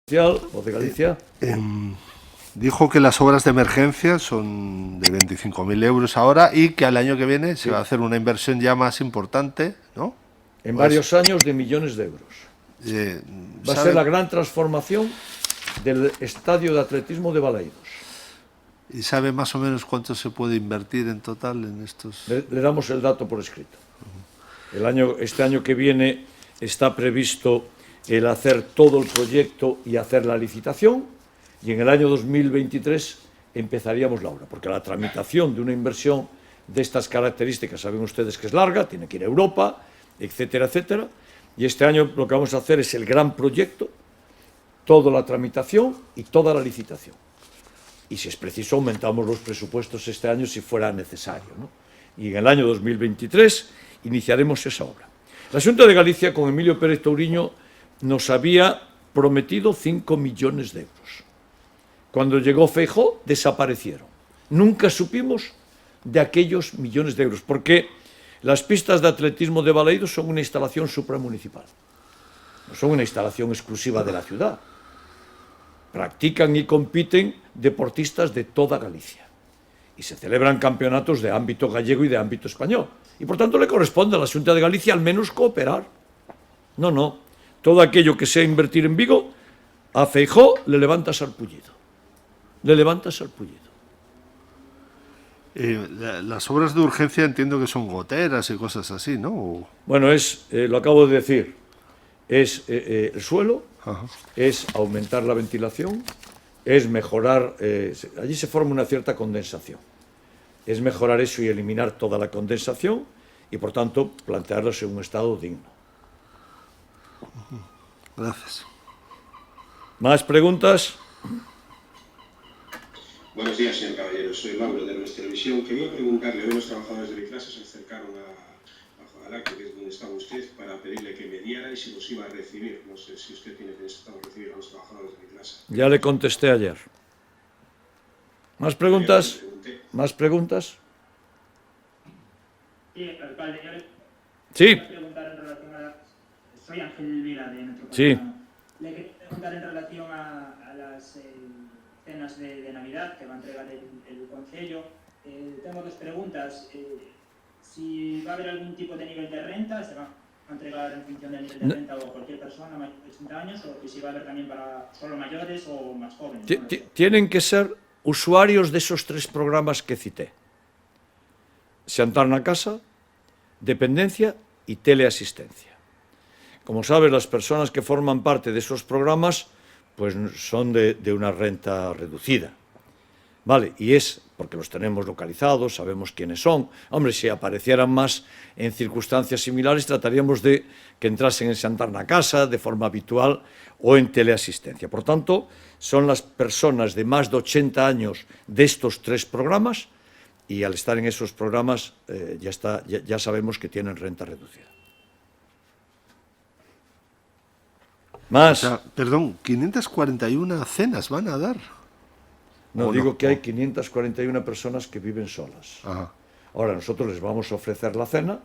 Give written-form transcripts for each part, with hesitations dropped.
o de Galicia. Dijo que las obras de emergencia son de 25.000 euros ahora y que al año que viene se va a hacer una inversión ya más importante, ¿no? En varios años de millones de euros. Va a ser la gran transformación del estadio de atletismo de Balaidos. ¿Y sabe más o menos cuánto se puede invertir en total en estos? Le damos el dato por escrito. Este año que viene está previsto el hacer todo el proyecto y hacer la licitación, y en el año 2023 empezaríamos la obra, porque la tramitación de una inversión de estas características, saben ustedes que es larga, tiene que ir a Europa, etcétera, etcétera, y este año lo que vamos a hacer es el gran proyecto, toda la tramitación y toda la licitación. Y si es preciso, aumentamos los presupuestos este año si fuera necesario, ¿no? Y en el año 2023 iniciaremos esa obra. La Xunta de Galicia, con Emilio Pérez Touriño, nos había prometido 5 millones de euros. Cuando llegó Feijóo, desaparecieron. Nunca supimos de aquellos millones de euros, porque las pistas de atletismo de Balaidos son una instalación supramunicipal. No son una instalación exclusiva de la ciudad. Practican y compiten deportistas de toda Galicia. Y se celebran campeonatos de ámbito gallego y de ámbito español. Y por tanto le corresponde a la Xunta de Galicia al menos cooperar. No. Todo aquello que sea invertir en Vigo, a Feijóo le levanta sarpullido. Le levanta sarpullido. Las obras de urgencia entiendo que son goteras y cosas así, ¿no? Bueno, lo acabo de decir, es el suelo, es aumentar la ventilación, es mejorar, allí se forma una cierta condensación, es mejorar eso y eliminar toda la condensación y, por tanto, plantearlos en un estado digno. Gracias. ¿Más preguntas? Buenos días, señor Caballero. Soy Mauro, de Nuestra Televisión. Quería preguntarle, hoy los trabajadores de Biclasa se acercaron al acto, que es donde estaba usted, para pedirle que mediara y si los iba a recibir. No sé si usted tiene pensado recibir a los trabajadores de Biclasa. Ya le contesté ayer. ¿Más preguntas? ¿Más preguntas? Sí, alcalde, yo le Sí. quería preguntar en relación a... Soy Ángel Vila, de Metropolitano. Sí. Le quería preguntar en relación a las cenas de Navidad que va a entregar el Concello. Tengo dos preguntas. Si va a haber algún tipo de nivel de renta, ¿se va a entregar en función del nivel de renta o cualquier persona mayor de 80 años? ¿O si va a haber también para solo mayores o más jóvenes? Tienen que ser usuarios de esos 3 programas que cité. Xantar na casa, dependencia y teleasistencia. Como sabes, las personas que forman parte de esos programas pues son de una renta reducida. Vale, y es porque los tenemos localizados, sabemos quiénes son. Hombre, si aparecieran más en circunstancias similares, trataríamos de que entrasen en Xantar na casa de forma habitual o en teleasistencia. Por tanto, son las personas de más de 80 años de estos 3 programas y al estar en esos programas ya sabemos que tienen renta reducida. Más. O sea, perdón, 541 cenas van a dar. No, digo que hay 541 personas que viven solas. Ajá. Ahora, nosotros les vamos a ofrecer la cena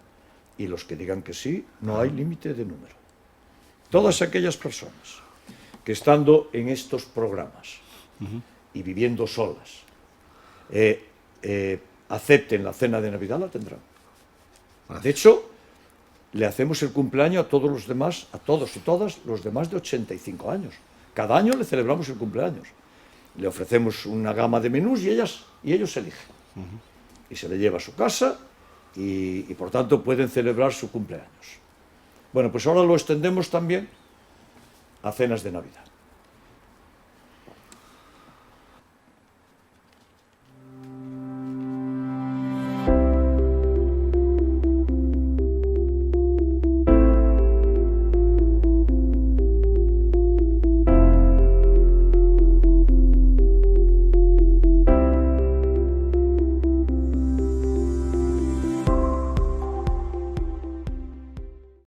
y los que digan que sí, no hay límite de número. Todas aquellas personas que estando en estos programas y viviendo solas acepten la cena de Navidad, la tendrán. De hecho, le hacemos el cumpleaños a todos los demás, a todos y todas los demás de 85 años. Cada año le celebramos el cumpleaños. Le ofrecemos una gama de menús y ellos eligen. Y se le lleva a su casa y por tanto pueden celebrar su cumpleaños. Bueno, pues ahora lo extendemos también a cenas de Navidad.